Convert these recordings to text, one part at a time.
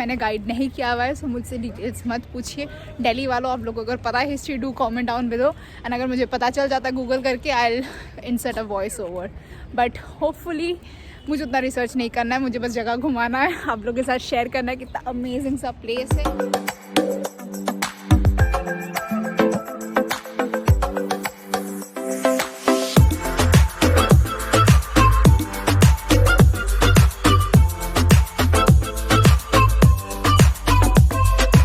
मैंने गाइड नहीं किया हुआ है, सो मुझसे डिटेल्स मत पूछिए। दिल्ली वालों, आप लोगों को अगर पता है history, do comment down below, and अगर मुझे पता चल जाता है गूगल करके, I will insert a voice over. But hopefully मुझे उतना रिसर्च नहीं करना है, मुझे बस जगह घुमाना है, आप लोगों के साथ शेयर करना है कितना अमेजिंग सा प्लेस है।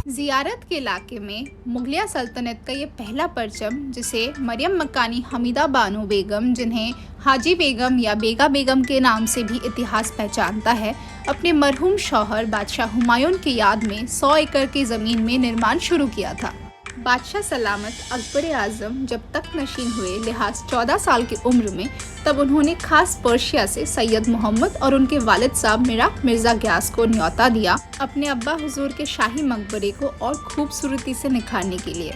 ज़ियारत के इलाके में मुगलिया सल्तनत का ये पहला परचम, जिसे मरियम मकानी हमीदा बानो बेगम, जिन्हें हाजी बेगम या बेगा बेगम के नाम से भी इतिहास पहचानता है, अपने मरहूम शौहर बादशाह हुमायूं की याद में 100 एकड़ की ज़मीन में निर्माण शुरू किया था। बादशाह सलामत अकबर आज़म जब तक नशीन हुए, लिहाज 14 साल की उम्र में, तब उन्होंने खास पर्शिया से सैयद मोहम्मद और उनके वालिद साहब मिर्ज़ा ग्यास को न्योता दिया अपने अब्बा हुजूर के शाही मकबरे को और खूबसूरती से निखारने के लिए।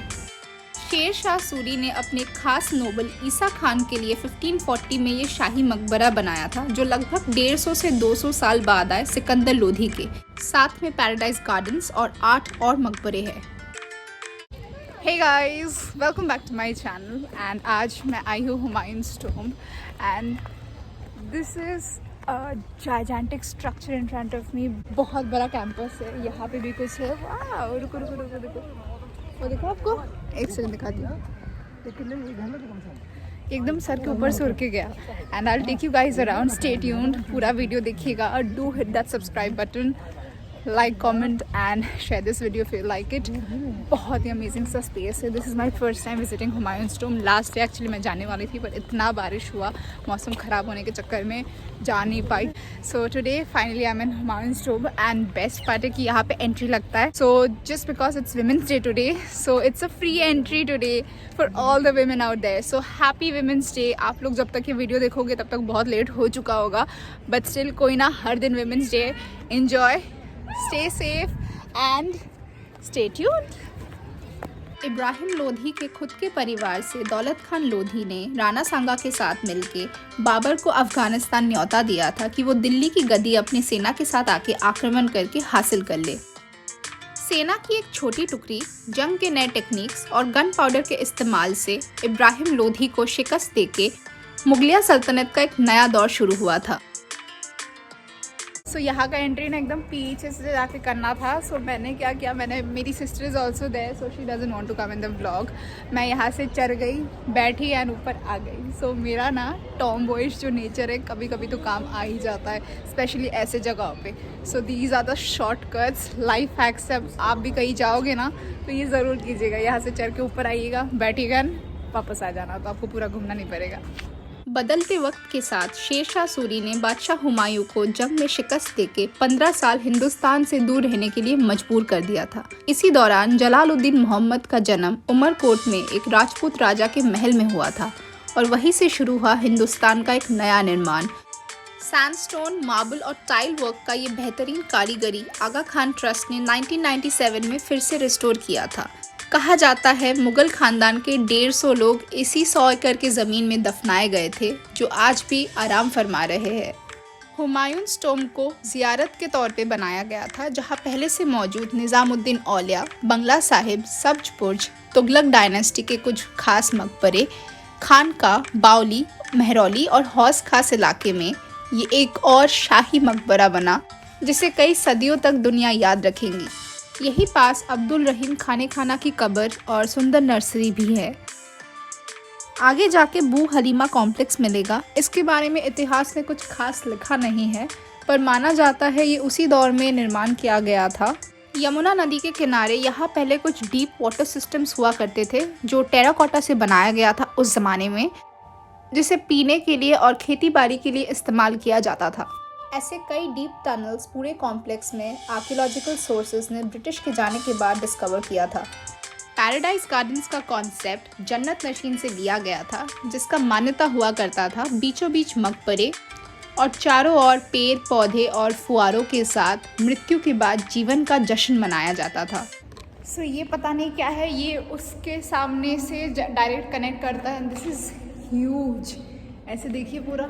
शेर शाह सूरी ने अपने खास नोबल ईसा खान के लिए 1540 में ये शाही मकबरा बनाया था, जो लगभग 150 से 200 साल बाद आए सिकंदर लोधी के। साथ में पैराडाइज गार्डन्स और 8 और मकबरे हैं। Hey guys, welcome back to my channel and आज मैं आई हूँ हुमायूं's tomb and this is a gigantic structure in front of me। बहुत बड़ा कैंपस है, यहाँ पे भी कुछ है। वाह, रुको रुको रुको देखो, वो देखो, आपको एक सेकंड दिखाती हूँ। एकदम सर के ऊपर से उड़ के गया। And I will take you guys around, stay tuned, पूरा वीडियो देखिएगा और do hit that subscribe button, like comment and share this video if you like it. बहुत ही अमेजिंग सा स्पेस है। This is my first time visiting Humayun's tomb। Last day actually मैं जाने वाली थी, पर इतना बारिश हुआ, मौसम ख़राब होने के चक्कर में जा नहीं पाई। So today finally I am in Humayun's tomb and best part है कि यहाँ पे एंट्री लगता है। So just because it's women's day today, so it's a free entry today for all the women out there. So happy women's day. आप लोग जब तक ये वीडियो देखोगे तब तक बहुत लेट हो चुका होगा, बट स्टिल कोई ना, हर दिन women's day. Enjoy, stay safe and stay tuned। Ibrahim Lodhi के खुद के परिवार से दौलत खान लोधी ने राणा सांगा के साथ मिलके बाबर को अफगानिस्तान न्योता दिया था कि वो दिल्ली की गद्दी अपनी सेना के साथ आके आक्रमण करके हासिल कर ले। सेना की एक छोटी टुकड़ी जंग के नए टेक्निक्स और गन पाउडर के इस्तेमाल से इब्राहिम लोधी को शिकस्त देके मुगलिया सल्तनत का एक नया दौर शुरू हुआ था। सो यहाँ का एंट्री ना एकदम पीछे से जाके करना था। सो मैंने क्या किया, मेरी sister is also there, so she doesn't want to come in the vlog. मैं यहाँ से चढ़ गई, बैठी एंड ऊपर आ गई। सो मेरा ना टॉम बॉयज जो नेचर है, कभी कभी तो काम आ ही जाता है, स्पेशली ऐसे जगहों पे। So these are the shortcuts, life hacks. अब आप भी कहीं जाओगे ना तो ये ज़रूर कीजिएगा, यहाँ से चढ़ के ऊपर आइएगा, बैठिएगा, वापस आ जाना, तो आपको पूरा घूमना नहीं पड़ेगा। बदलते वक्त के साथ शेर शाह सूरी ने बादशाह हुमायूं को जंग में शिकस्त देके 15 साल हिंदुस्तान से दूर रहने के लिए मजबूर कर दिया था। इसी दौरान जलालुद्दीन मोहम्मद का जन्म उमरकोट में एक राजपूत राजा के महल में हुआ था और वहीं से शुरू हुआ हिंदुस्तान का एक नया निर्माण। सैंडस्टोन, मार्बल और टाइल वर्क का ये बेहतरीन कारीगरी आगा खान ट्रस्ट ने 1997 में फिर से रिस्टोर किया था। कहा जाता है मुगल खानदान के 150 लोग इसी 100 एकड़ की ज़मीन में दफनाए गए थे, जो आज भी आराम फरमा रहे हैं। हुमायूं's tomb को ज़ियारत के तौर पे बनाया गया था, जहां पहले से मौजूद निज़ामुद्दीन औलिया, बंगला साहिब, सब्ज बुर्ज, तुगलक डायनेस्टी के कुछ खास मकबरे, खानका, बावली, महरौली और हौस खास इलाके में ये एक और शाही मकबरा बना, जिसे कई सदियों तक दुनिया याद रखेंगी। यही पास अब्दुल रहीम खाने खाना की कब्र और सुंदर नर्सरी भी है। आगे जाके बू हलीमा कॉम्प्लेक्स मिलेगा। इसके बारे में इतिहास में कुछ खास लिखा नहीं है, पर माना जाता है ये उसी दौर में निर्माण किया गया था। यमुना नदी के किनारे यहाँ पहले कुछ डीप वाटर सिस्टम्स हुआ करते थे, जो टेराकोटा से बनाया गया था उस ज़माने में, जिसे पीने के लिए और खेती बाड़ी के लिए इस्तेमाल किया जाता था। ऐसे कई डीप टनल्स पूरे कॉम्प्लेक्स में आर्कियोलॉजिकल सोर्सेज ने ब्रिटिश के जाने के बाद डिस्कवर किया था। पैराडाइज गार्डन्स का कॉन्सेप्ट जन्नत नशीन से लिया गया था, जिसका मान्यता हुआ करता था बीचों बीच मकबरे और चारों ओर पेड़ पौधे और फुआरों के साथ मृत्यु के बाद जीवन का जश्न मनाया जाता था। सो ये पता नहीं क्या है, ये उसके सामने से डायरेक्ट कनेक्ट करता है। दिस इज़ ह्यूज, ऐसे देखिए पूरा।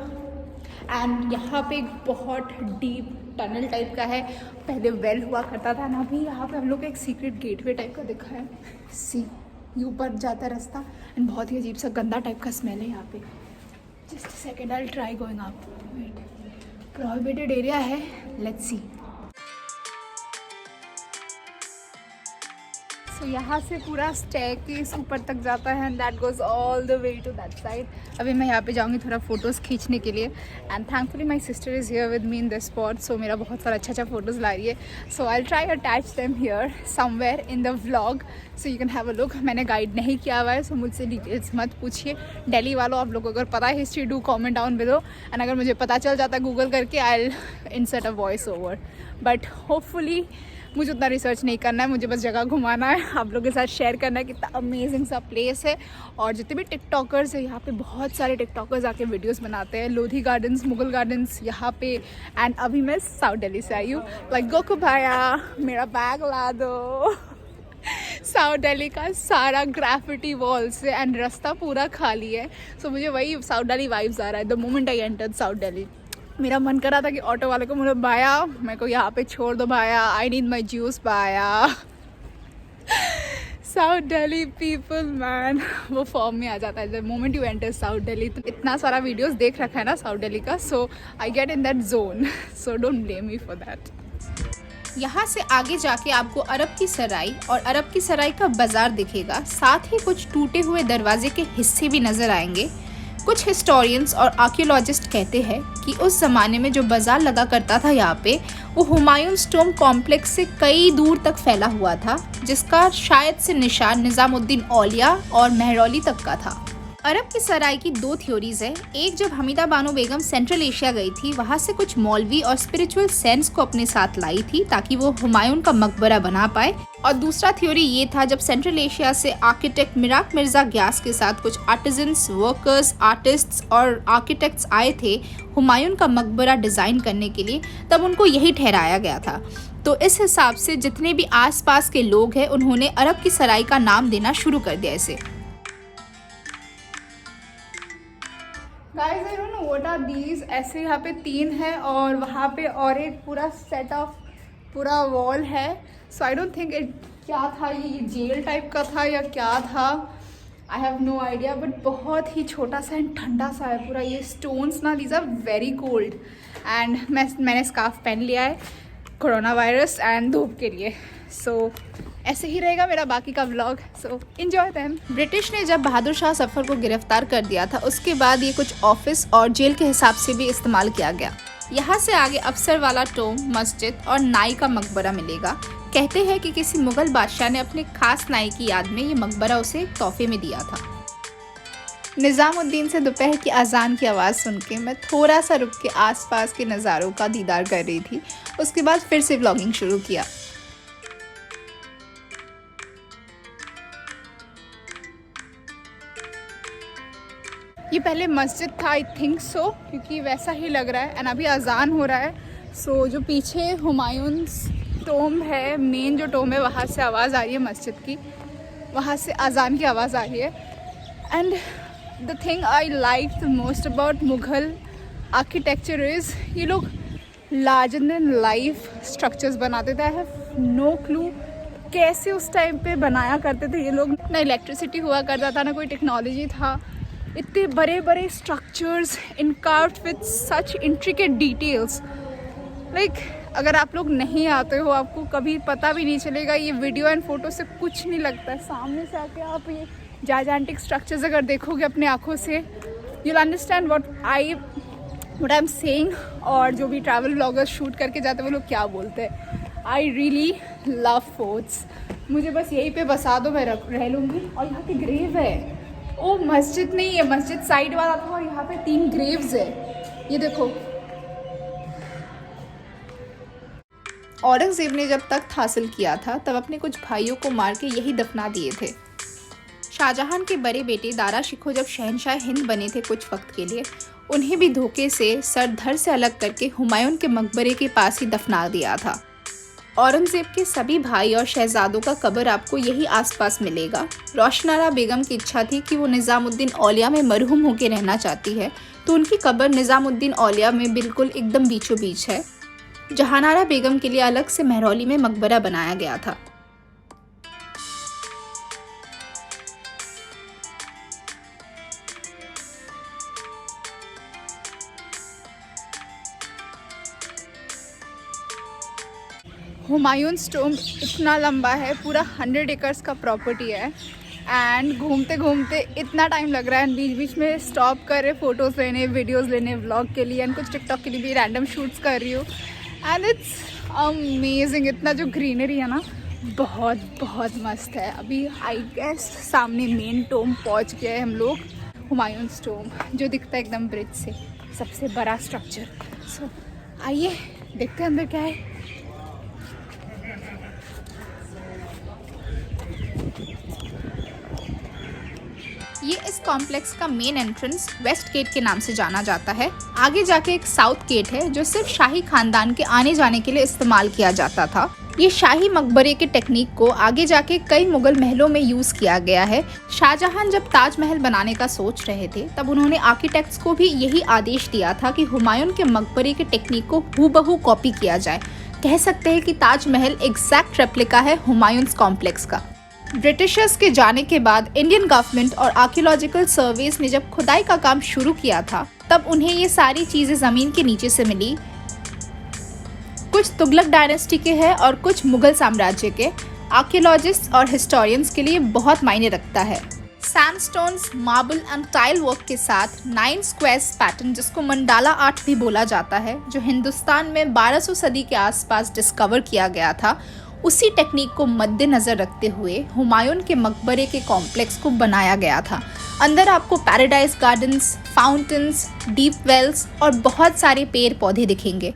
एंड यहाँ पे एक बहुत डीप टनल टाइप का है, पहले वेल हुआ करता था ना। अभी यहाँ पे हम लोग को एक सीक्रेट गेटवे टाइप का दिखा है, सी ये ऊपर जाता है रास्ता, एंड बहुत ही अजीब सा गंदा टाइप का स्मेल है यहाँ पे। Just second I will try going up. Wait, prohibited area है, लेट्स सी। सो यहाँ से पूरा स्टेयरकेस ऊपर तक जाता है and that goes all the way to that side. अभी मैं यहाँ पे जाऊँगी थोड़ा फ़ोटोज़ खींचने के लिए, and thankfully my sister is here with me in this spot, so मेरा बहुत सारा अच्छा फ़ोटोज़ ला रही है। So I try attach them here somewhere in the vlog so you can have a look. मैंने गाइड नहीं किया हुआ है, सो मुझसे डिटेल्स मत पूछिए। दिल्ली वालों, आप लोगों को अगर पता है history, do comment down below, and अगर मुझे पता चल जाता है गूगल करके, I will insert a voice over. But hopefully मुझे उतना रिसर्च नहीं करना है, मुझे बस जगह घुमाना है, आप लोगों के साथ शेयर करना है कितना अमेजिंग सा प्लेस है। और जितने भी टिकटॉकर्स हैं यहाँ पे, बहुत सारे टिकटॉकर्स आके वीडियोस बनाते हैं। लोधी गार्डन्स, मुगल गार्डन्स यहाँ पे। एंड अभी मैं साउथ दिल्ली से आई हूँ, लाइक गोकू भाया मेरा बैग ला दो। साउथ दिल्ली का सारा ग्राफिटी वॉल से एंड रास्ता पूरा खाली है, सो मुझे वही साउथ दिल्ली वाइब्स आ रहा है the moment I enter south Delhi. मेरा मन कर रहा था कि ऑटो वाले को मुझे, भाया मेरे को यहाँ पे छोड़ दो भाया, आई नीड माई जूस भाया। साउथ दिल्ली पीपल मैन, वो फॉर्म में आ जाता है the moment you enter south Delhi. तो इतना सारा वीडियोस देख रखा है ना साउथ दिल्ली का, so I get in that zone, so don't blame me for that. यहाँ से आगे जाके आपको अरब की सराय और अरब की सराय का बाजार दिखेगा, साथ ही कुछ टूटे हुए दरवाजे के हिस्से भी नजर आएंगे। कुछ हिस्टोरियंस और आर्कियोलॉजिस्ट कहते हैं कि उस ज़माने में जो बाज़ार लगा करता था यहाँ पे, वो हुमायूंस टॉम्ब कॉम्प्लेक्स से कई दूर तक फैला हुआ था, जिसका शायद से निशान निज़ामुद्दीन औलिया और महरौली तक का था। अरब की सराय की दो थ्योरीज है। एक, जब हमीदा बानो बेगम सेंट्रल एशिया गई थी, वहाँ से कुछ मौलवी और स्पिरिचुअल सेंस को अपने साथ लाई थी ताकि वो हुमायूं का मकबरा बना पाए। और दूसरा थ्योरी ये था, जब सेंट्रल एशिया से आर्किटेक्ट मिराक मिर्जा ग्यास के साथ कुछ आर्टिजन्स, वर्कर्स, आर्टिस्ट्स और आर्किटेक्ट्स आए थे हुमायूं का मकबरा डिज़ाइन करने के लिए, तब उनको यही ठहराया गया था। तो इस हिसाब से जितने भी आसपास के लोग हैं, उन्होंने अरब की सराय का नाम देना शुरू कर दिया इसे। Guys, I don't know what are these। ऐसे यहाँ पे 3 है और वहाँ पे और एक पूरा सेट ऑफ पूरा वॉल है। So I don't think it क्या था, ये जेल टाइप का था या क्या था, I have no idea. But बहुत ही छोटा सा एंड ठंडा सा है पूरा। ये स्टोन्स ना, these are very cold. And मैंने स्कार्फ पहन लिया है कोरोना वायरस एंड धूप के लिए। सो ऐसे ही रहेगा मेरा बाकी का vlog, so enjoy them. British ने जब बहादुर शाह जफर को गिरफ्तार कर दिया था, उसके बाद ये कुछ ऑफिस और जेल के हिसाब से भी इस्तेमाल किया गया। यहाँ से आगे अफसर वाला टोम, मस्जिद और नाई का मकबरा मिलेगा। कहते हैं कि किसी मुगल बादशाह ने अपने खास नाई की याद में ये मकबरा उसे तोहफे में दिया था। निज़ामुद्दीन से दोपहर की अजान की आवाज़ सुन के मैं थोड़ा सा रुक के आसपास के नज़ारों का दीदार कर रही थी। उसके बाद फिर से व्लॉगिंग शुरू किया। ये पहले मस्जिद था, आई थिंक सो, क्योंकि वैसा ही लग रहा है। एंड अभी अजान हो रहा है। सो जो पीछे हुमायूंस टोम्ब है, मेन जो टोम्ब है, वहाँ से आवाज़ आ रही है मस्जिद की, वहाँ से अजान की आवाज़ आ रही है। And the thing I like the most about Mughal architecture is, ये लोग लार्जर देन लाइफ स्ट्रक्चर्स बनाते थे। आई हैव नो क्लू कैसे उस टाइम पे बनाया करते थे ये लोग। ना इलेक्ट्रिसिटी हुआ करता था, ना कोई टेक्नोलॉजी था। इतने बड़े बड़े structures encarved with such intricate details. Like अगर आप लोग नहीं आते हो, आपको कभी पता भी नहीं चलेगा। ये वीडियो एंड फोटो से कुछ नहीं लगता है। सामने से आके आप ये जायजेंटिक स्ट्रक्चर्स अगर देखोगे अपने आँखों से, you will understand what I am saying. और जो भी ट्रैवल व्लॉगर्स शूट करके जाते हैं वो लोग क्या बोलते हैं। I really love forts. मुझे बस यहीं पे बसा दो, मैं रह लूँगी। और यहाँ पे ग्रेव है। ओ मस्जिद नहीं है, मस्जिद साइड वाला था। और यहाँ पे 3 ग्रेव्स है, ये देखो। औरंगजेब ने जब तख्त हासिल किया था, तब अपने कुछ भाइयों को मार के यही दफना दिए थे। शाहजहां के बड़े बेटे दारा शिकोह जब शहनशाह हिंद बने थे कुछ वक्त के लिए, उन्हें भी धोखे से सर धड़ से अलग करके हुमायूं के मकबरे के पास ही दफना दिया था। औरंगजेब के सभी भाई और शहजादों का कब्र आपको यही आसपास मिलेगा। रोशनारा बेगम की इच्छा थी कि वो निज़ामुद्दीन औलिया में मरहूम होकर रहना चाहती है, तो उनकी कब्र निज़ामुद्दीन औलिया में बिल्कुल एकदम बीचों बीच है। जहानारा बेगम के लिए अलग से महरौली में मकबरा बनाया गया था। हुमायूंस टॉम्ब इतना लंबा है, पूरा 100 एकर्स का प्रॉपर्टी है। एंड घूमते घूमते इतना टाइम लग रहा है, बीच बीच में स्टॉप कर रहे फ़ोटोज़ लेने, वीडियोस लेने, व्लॉग के लिए, एंड कुछ टिकटॉक के लिए भी रैंडम शूट्स कर रही हूँ। एंड इट्स अमेजिंग, इतना जो ग्रीनरी है ना, बहुत बहुत मस्त है। अभी आई गेस सामने मेन टॉम्ब पहुँच गए हम लोग, हुमायूंस टॉम्ब जो दिखता है एकदम ब्रिज से, सबसे बड़ा स्ट्रक्चर। सो आइए देखते हैं अंदर क्या है। ये इस कॉम्प्लेक्स का मेन एंट्रेंस वेस्ट गेट के नाम से जाना जाता है। आगे जाके एक साउथ गेट है जो सिर्फ शाही खानदान के आने जाने के लिए इस्तेमाल किया जाता था। ये शाही मकबरे के टेक्निक को आगे जाके कई मुगल महलों में यूज किया गया है। शाहजहां जब ताजमहल बनाने का सोच रहे थे तब उन्होंने आर्किटेक्ट्स को भी यही आदेश दिया था कि हुमायूं के मकबरे के टेक्निक को हूबहू कॉपी किया जाए। कह सकते हैं कि ताजमहल एग्जैक्ट रेप्लिका है हुमायूंस कॉम्प्लेक्स का। ब्रिटिशर्स के जाने के बाद इंडियन गवर्नमेंट और आर्कियोलॉजिकल सर्विस ने जब खुदाई का काम शुरू किया था तब उन्हें ये सारी चीजें जमीन के नीचे से मिली। कुछ तुगलक डायनेस्टी के हैं और कुछ मुगल साम्राज्य के। आर्कियोलॉजिस्ट और हिस्टोरियंस के लिए बहुत मायने रखता है। Sandstones, marble and tile work के साथ 9 स्क्वायर्स पैटर्न, जिसको मंडाला आर्ट भी बोला जाता है, जो हिंदुस्तान में 1200 सदी के आसपास डिस्कवर किया गया था, उसी टेक्निक को मद्देनजर रखते हुए हुमायूं के मकबरे के कॉम्प्लेक्स को बनाया गया था। अंदर आपको paradise gardens, fountains, deep wells और बहुत सारे पेड़ पौधे दिखेंगे।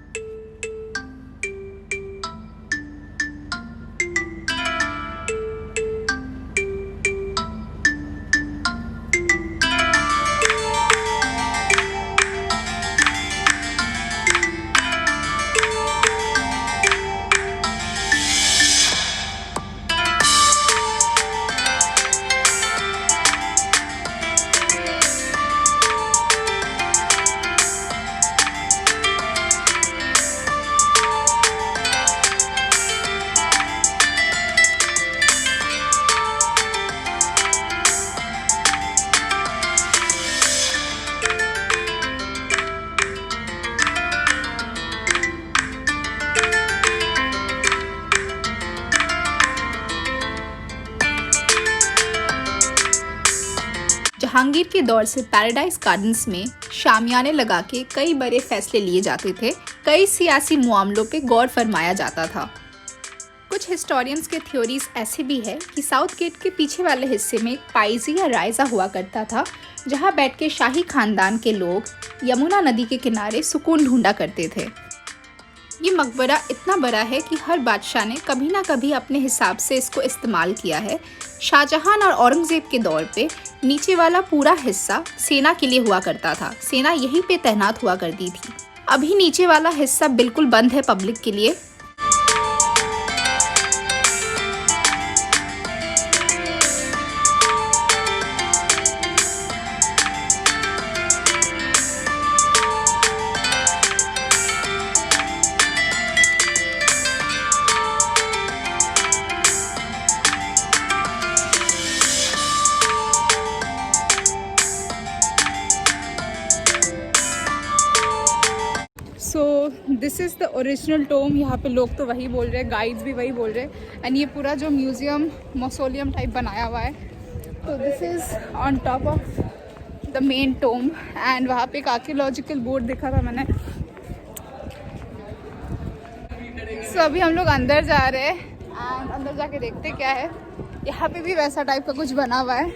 जहांगीर के दौर से पैराडाइज गार्डन्स में शामियाने लगा के कई बड़े फैसले लिए जाते थे। कई सियासी मामलों पे गौर फरमाया जाता था। कुछ हिस्टोरियंस के थ्योरीज ऐसे भी है कि साउथ गेट के पीछे वाले हिस्से में एक पाइजी या रायजा हुआ करता था, जहां बैठ के शाही खानदान के लोग यमुना नदी के किनारे सुकून ढूंढा करते थे। ये मकबरा इतना बड़ा है कि हर बादशाह ने कभी ना कभी अपने हिसाब से इसको इस्तेमाल किया है। शाहजहां और औरंगजेब के दौर पे नीचे वाला पूरा हिस्सा सेना के लिए हुआ करता था। सेना यहीं पे तैनात हुआ करती थी। अभी नीचे वाला हिस्सा बिल्कुल बंद है पब्लिक के लिए। So this is the original tomb. यहाँ पे लोग तो वही बोल रहे हैं, गाइड्स भी वही बोल रहे हैं। एंड ये पूरा जो म्यूज़ियम मौसोलियम टाइप बनाया हुआ है, तो this is on top of the main tomb. And वहाँ पे एक आर्कियोलॉजिकल बोर्ड देखा था मैंने। सो अभी हम लोग अंदर जा रहे हैं एंड अंदर जाके देखते क्या है। यहाँ पे भी वैसा टाइप का कुछ बना हुआ है।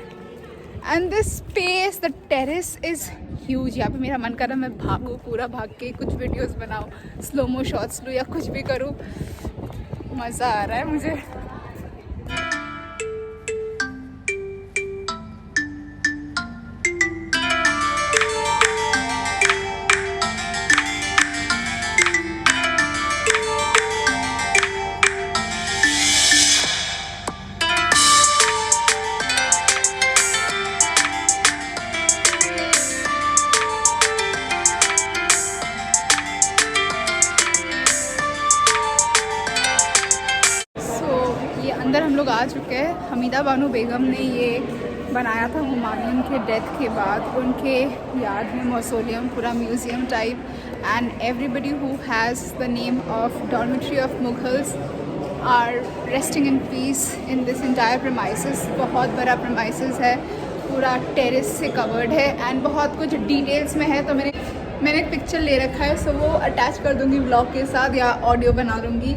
And this space, the terrace is huge. यहाँ पे मेरा मन कर रहा है मैं भागूँ, पूरा भाग के कुछ वीडियोस बनाऊँ, स्लोमो शॉट्स लूँ या कुछ भी करूँ। मज़ा आ रहा है मुझे। अंदर हम लोग आ चुके हैं। हमीदा बानो बेगम ने ये बनाया था हुमायूं के डेथ के बाद, उनके याद में मौसोलियम, पूरा museum type. And everybody who has the name of dormitory of Mughals are resting in peace in this entire premises. बहुत बड़ा प्रेमाइसेस है, पूरा टेरेस से कवर्ड है एंड बहुत कुछ डिटेल्स में है। तो मैंने एक पिक्चर ले रखा है, सो वो अटैच कर दूँगी ब्लॉग के साथ या ऑडियो बना लूँगी।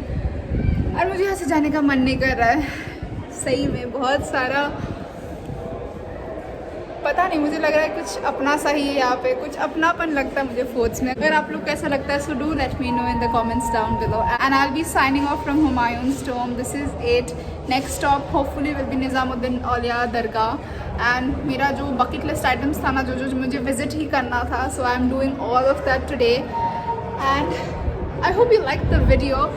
और मुझे यहाँ से जाने का मन नहीं कर रहा है सही में, बहुत सारा पता नहीं, मुझे लग रहा है कुछ अपना सा ही है यहाँ पे, कुछ अपनापन लगता है मुझे फोर्ट्स में। अगर आप लोग कैसा लगता है so do let me know in the comments down below. And I will be signing off from Humayun's Tom. This is it. Next stop hopefully will be Nizamuddin Auliya Dargah. And मेरा जो बकेट लिस्ट आइटम्स था ना, जो मुझे visit ही करना था, so I am doing all of that today. And I hope you like the video.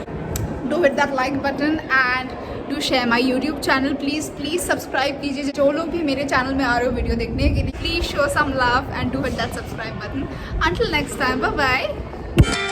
Do hit that like button and do share my YouTube channel. Please subscribe कीजिए। जो लोग भी मेरे चैनल में आ रहे हो वीडियो देखने के लिए, please show some love and do hit that subscribe button. Until next time, bye bye.